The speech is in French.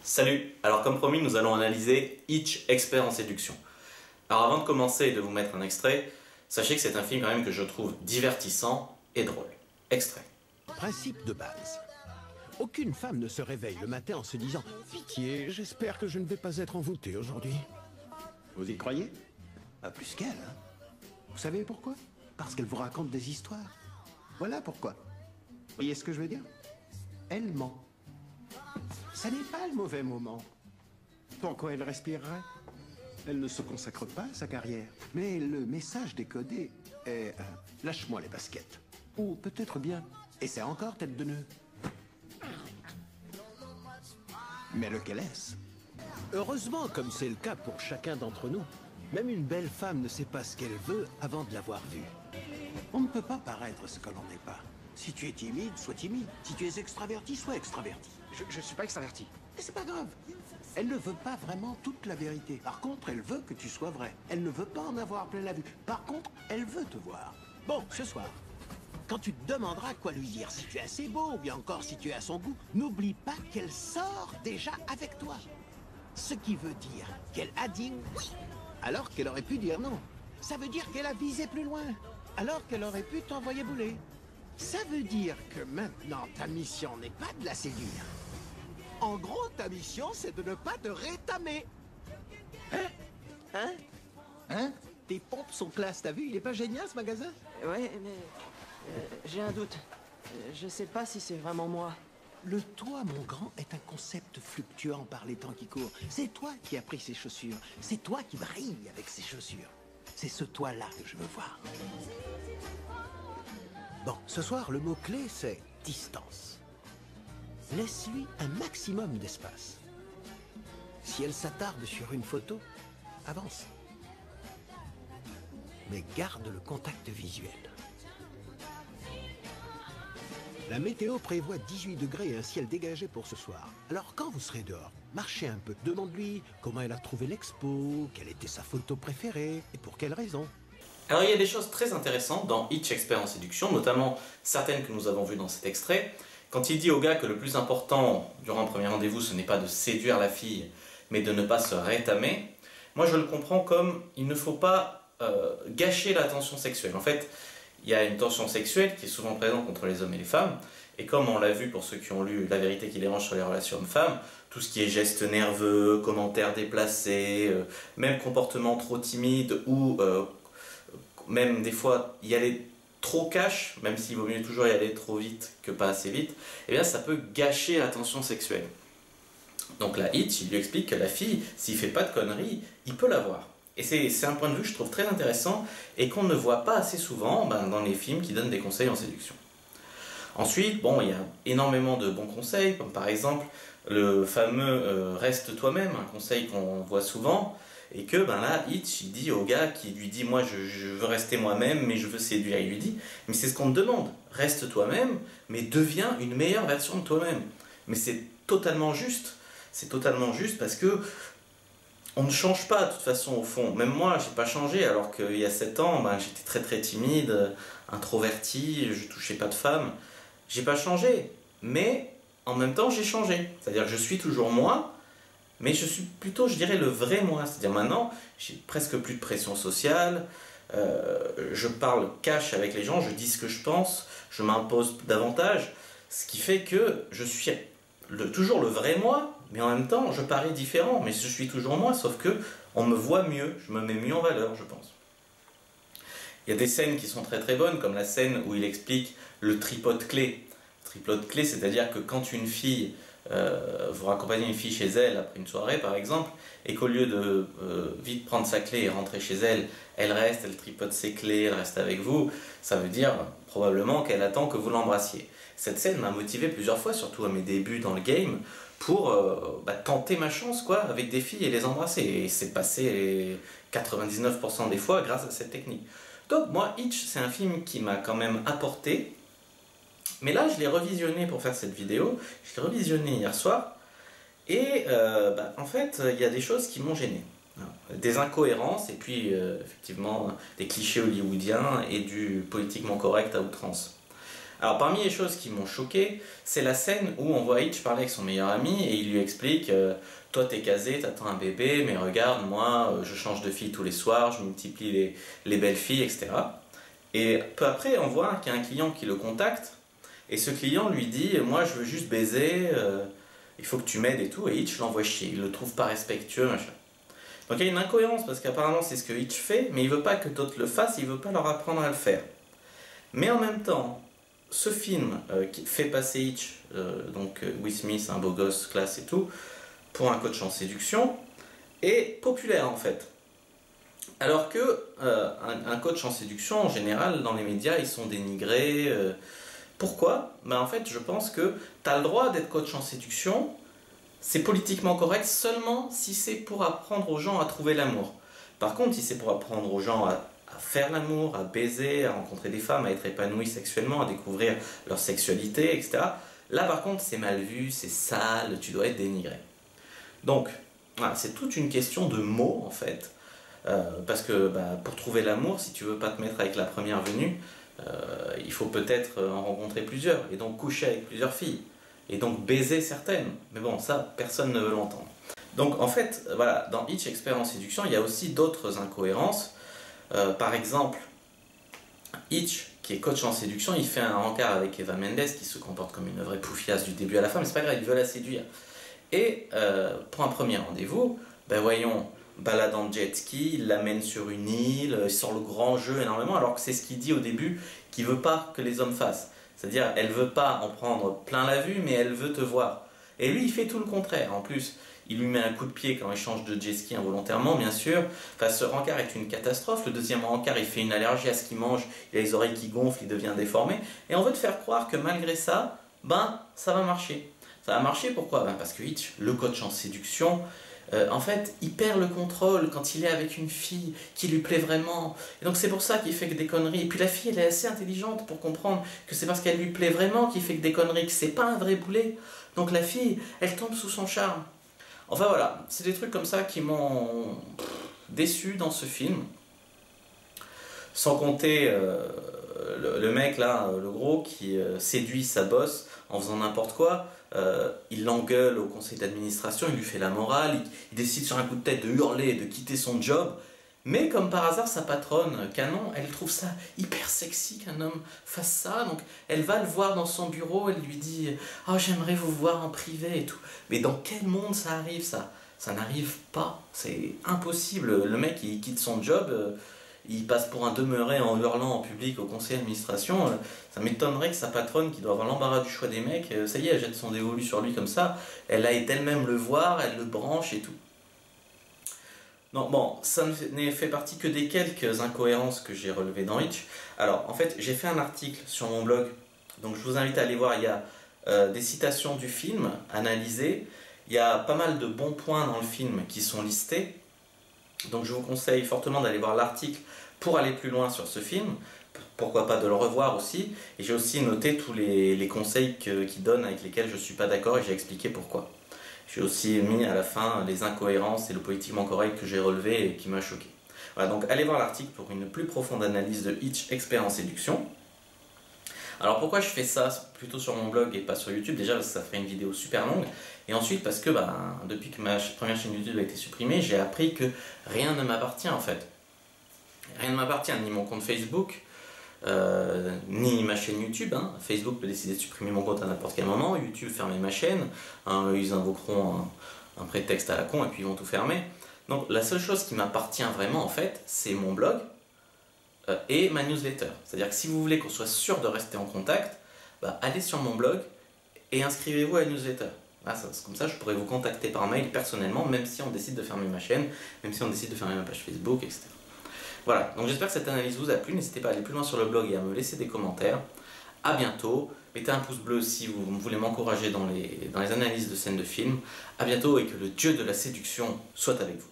Salut! Alors comme promis, nous allons analyser Hitch, expert en séduction. Alors avant de commencer et de vous mettre un extrait, sachez que c'est un film quand même que je trouve divertissant et drôle. Extrait. Principe de base. Aucune femme ne se réveille le matin en se disant « Pitié, j'espère que je ne vais pas être envoûtée aujourd'hui. » Vous y croyez? Pas plus qu'elle, hein. Vous savez pourquoi? Parce qu'elle vous raconte des histoires. Voilà pourquoi. Vous voyez ce que je veux dire? Elle ment. Ça n'est pas le mauvais moment. Pourquoi elle respirerait? Elle ne se consacre pas à sa carrière. Mais le message décodé est lâche-moi les baskets. Ou peut-être bien, et c'est encore tête de nœud. Mais lequel est-ce? Heureusement, comme c'est le cas pour chacun d'entre nous, même une belle femme ne sait pas ce qu'elle veut avant de l'avoir vue. On ne peut pas paraître ce que l'on n'est pas. Si tu es timide, sois timide. Si tu es extraverti, sois extraverti. Je suis pas extraverti. Et c'est pas grave. Elle ne veut pas vraiment toute la vérité. Par contre, elle veut que tu sois vrai. Elle ne veut pas en avoir plein la vue. Par contre, elle veut te voir. Bon, ce soir, quand tu te demanderas quoi lui dire, si tu es assez beau ou bien encore si tu es à son goût, n'oublie pas qu'elle sort déjà avec toi. Ce qui veut dire qu'elle a dit oui, alors qu'elle aurait pu dire non. Ça veut dire qu'elle a visé plus loin, alors qu'elle aurait pu t'envoyer bouler. Ça veut dire que maintenant, ta mission n'est pas de la séduire. En gros, ta mission, c'est de ne pas te rétamer. Hein? Tes pompes sont classe, t'as vu? Il est pas génial, ce magasin? Ouais, mais j'ai un doute. Je sais pas si c'est vraiment moi. Le toi, mon grand, est un concept fluctuant par les temps qui courent. C'est toi qui as pris ces chaussures. C'est toi qui brille avec ces chaussures. C'est ce toi-là que je veux voir. Bon, ce soir, le mot-clé, c'est distance. Laisse-lui un maximum d'espace. Si elle s'attarde sur une photo, avance. Mais garde le contact visuel. La météo prévoit 18 degrés et un ciel dégagé pour ce soir. Alors quand vous serez dehors, marchez un peu. Demande-lui comment elle a trouvé l'expo, quelle était sa photo préférée et pour quelle raison. Alors il y a des choses très intéressantes dans Hitch, expert en séduction, notamment certaines que nous avons vues dans cet extrait. Quand il dit au gars que le plus important durant un premier rendez-vous, ce n'est pas de séduire la fille, mais de ne pas se rétamer, moi je le comprends comme il ne faut pas gâcher la tension sexuelle. En fait, il y a une tension sexuelle qui est souvent présente entre les hommes et les femmes, et comme on l'a vu pour ceux qui ont lu La vérité qui dérange sur les relations hommes-femmes, tout ce qui est gestes nerveux, commentaires déplacés, même comportement trop timide ou même des fois y aller trop cash, même s'il vaut mieux toujours y aller trop vite que pas assez vite, eh bien ça peut gâcher la tension sexuelle. Donc là, Hitch, il lui explique que la fille, s'il fait pas de conneries, il peut l'avoir. Et c'est un point de vue que je trouve très intéressant et qu'on ne voit pas assez souvent dans les films qui donnent des conseils en séduction. Ensuite, bon, il y a énormément de bons conseils, comme par exemple le fameux reste toi-même, un conseil qu'on voit souvent, et que là, Hitch, il dit au gars qui lui dit moi je veux rester moi-même, mais je veux séduire, il lui dit mais c'est ce qu'on te demande, reste toi-même, mais deviens une meilleure version de toi-même. Mais c'est totalement juste parce que on ne change pas de toute façon au fond. Même moi, j'ai pas changé alors qu'il y a 7 ans, j'étais très très timide, introverti, je touchais pas de femmes. J'ai pas changé, mais en même temps j'ai changé. C'est-à-dire que je suis toujours moi, mais je suis plutôt, je dirais, le vrai moi. C'est-à-dire maintenant, j'ai presque plus de pression sociale, je parle cash avec les gens, je dis ce que je pense, je m'impose davantage, ce qui fait que je suis toujours le vrai moi, mais en même temps, je parais différent, mais je suis toujours moi, sauf que on me voit mieux, je me mets mieux en valeur, je pense. Il y a des scènes qui sont très très bonnes, comme la scène où il explique le tripode clé. Tripode clé, c'est-à-dire que quand une fille, vous raccompagnez une fille chez elle après une soirée par exemple, et qu'au lieu de vite prendre sa clé et rentrer chez elle, elle reste, elle tripote ses clés, elle reste avec vous, ça veut dire probablement qu'elle attend que vous l'embrassiez. Cette scène m'a motivé plusieurs fois, surtout à mes débuts dans le game, pour tenter ma chance avec des filles et les embrasser. Et c'est passé 99% des fois grâce à cette technique. Donc moi, Hitch, c'est un film qui m'a quand même apporté. Mais là, je l'ai revisionné pour faire cette vidéo. Je l'ai revisionné hier soir. Et en fait, il y a des choses qui m'ont gêné. Des incohérences et puis effectivement des clichés hollywoodiens et du politiquement correct à outrance. Alors parmi les choses qui m'ont choqué, c'est la scène où on voit Hitch parler avec son meilleur ami et il lui explique toi t'es casé, t'attends un bébé, mais regarde moi je change de fille tous les soirs, je multiplie les belles filles, etc. Et peu après on voit qu'il y a un client qui le contacte et ce client lui dit moi je veux juste baiser, il faut que tu m'aides et tout, et Hitch l'envoie chier, il le trouve pas respectueux, machin. Donc il y a une incohérence parce qu'apparemment c'est ce que Hitch fait, mais il veut pas que d'autres le fassent, il veut pas leur apprendre à le faire. Mais en même temps, ce film qui fait passer Hitch, donc Will Smith, un beau gosse, classe et tout, pour un coach en séduction, est populaire en fait. Alors que un coach en séduction, en général, dans les médias, ils sont dénigrés. Pourquoi? En fait, je pense que tu as le droit d'être coach en séduction, c'est politiquement correct seulement si c'est pour apprendre aux gens à trouver l'amour. Par contre, si c'est pour apprendre aux gens à faire l'amour, à baiser, à rencontrer des femmes, à être épanouis sexuellement, à découvrir leur sexualité, etc. Là, par contre, c'est mal vu, c'est sale, tu dois être dénigré. Donc, voilà, c'est toute une question de mots, en fait. Parce que pour trouver l'amour, si tu veux pas te mettre avec la première venue, il faut peut-être en rencontrer plusieurs, et donc coucher avec plusieurs filles, et donc baiser certaines. Mais bon, ça, personne ne veut l'entendre. Donc, en fait, voilà, dans Hitch, expert en séduction, il y a aussi d'autres incohérences. Par exemple, Hitch, qui est coach en séduction, il fait un rencard avec Eva Mendes, qui se comporte comme une vraie poufiasse du début à la fin, mais c'est pas grave, il veut la séduire. Et pour un premier rendez-vous, voyons, balade en jet ski, il l'amène sur une île, il sort le grand jeu énormément, alors que c'est ce qu'il dit au début qu'il veut pas que les hommes fassent. C'est-à-dire, elle veut pas en prendre plein la vue, mais elle veut te voir. Et lui, il fait tout le contraire. En plus, il lui met un coup de pied quand il change de jet ski involontairement, bien sûr. Enfin, ce rencard est une catastrophe. Le deuxième rencard, il fait une allergie à ce qu'il mange, il a les oreilles qui gonflent, il devient déformé. Et on veut te faire croire que malgré ça, ça va marcher. Ça va marcher, pourquoi? Parce que Hitch, le coach en séduction, en fait, il perd le contrôle quand il est avec une fille qui lui plaît vraiment. Et donc c'est pour ça qu'il fait que des conneries. Et puis la fille, elle est assez intelligente pour comprendre que c'est parce qu'elle lui plaît vraiment qu'il fait que des conneries, que c'est pas un vrai boulet. Donc la fille, elle tombe sous son charme. Enfin voilà, c'est des trucs comme ça qui m'ont déçu dans ce film. Sans compter le mec là, le gros, qui séduit sa boss en faisant n'importe quoi. Il l'engueule au conseil d'administration, il lui fait la morale, il décide sur un coup de tête de hurler, de quitter son job. Mais comme par hasard, sa patronne, Canon, elle trouve ça hyper sexy qu'un homme fasse ça. Donc elle va le voir dans son bureau, elle lui dit « Oh, j'aimerais vous voir en privé et tout. » Mais dans quel monde ça arrive ça? Ça n'arrive pas, c'est impossible. Le mec, il quitte son job, il passe pour un demeuré en hurlant en public au conseil d'administration. Ça m'étonnerait que sa patronne, qui doit avoir l'embarras du choix des mecs, ça y est, elle jette son dévolu sur lui comme ça. Elle aille elle-même le voir, elle le branche et tout. Non, bon, ça n'est fait partie que des quelques incohérences que j'ai relevées dans Hitch. Alors, en fait, j'ai fait un article sur mon blog, donc je vous invite à aller voir. Il y a des citations du film analysées. Il y a pas mal de bons points dans le film qui sont listés. Donc je vous conseille fortement d'aller voir l'article pour aller plus loin sur ce film. Pourquoi pas de le revoir aussi. Et j'ai aussi noté tous les conseils qu'il donne avec lesquels je ne suis pas d'accord et j'ai expliqué pourquoi. J'ai aussi mis à la fin les incohérences et le politiquement correct que j'ai relevé et qui m'a choqué. Voilà, donc allez voir l'article pour une plus profonde analyse de Hitch, expert en séduction. Alors pourquoi je fais ça plutôt sur mon blog et pas sur YouTube? Déjà parce que ça ferait une vidéo super longue. Et ensuite parce que depuis que ma première chaîne YouTube a été supprimée, j'ai appris que rien ne m'appartient en fait. Rien ne m'appartient, ni mon compte Facebook, ni ma chaîne YouTube. Facebook peut décider de supprimer mon compte à n'importe quel moment, YouTube fermer ma chaîne, ils invoqueront un prétexte à la con et puis ils vont tout fermer. Donc la seule chose qui m'appartient vraiment en fait, c'est mon blog et ma newsletter. C'est-à-dire que si vous voulez qu'on soit sûr de rester en contact, allez sur mon blog et inscrivez-vous à la newsletter. Comme ça je pourrais vous contacter par mail personnellement, même si on décide de fermer ma chaîne, même si on décide de fermer ma page Facebook, etc. Voilà, donc j'espère que cette analyse vous a plu. N'hésitez pas à aller plus loin sur le blog et à me laisser des commentaires. A bientôt. Mettez un pouce bleu si vous voulez m'encourager dans les analyses de scènes de films. A bientôt et que le dieu de la séduction soit avec vous.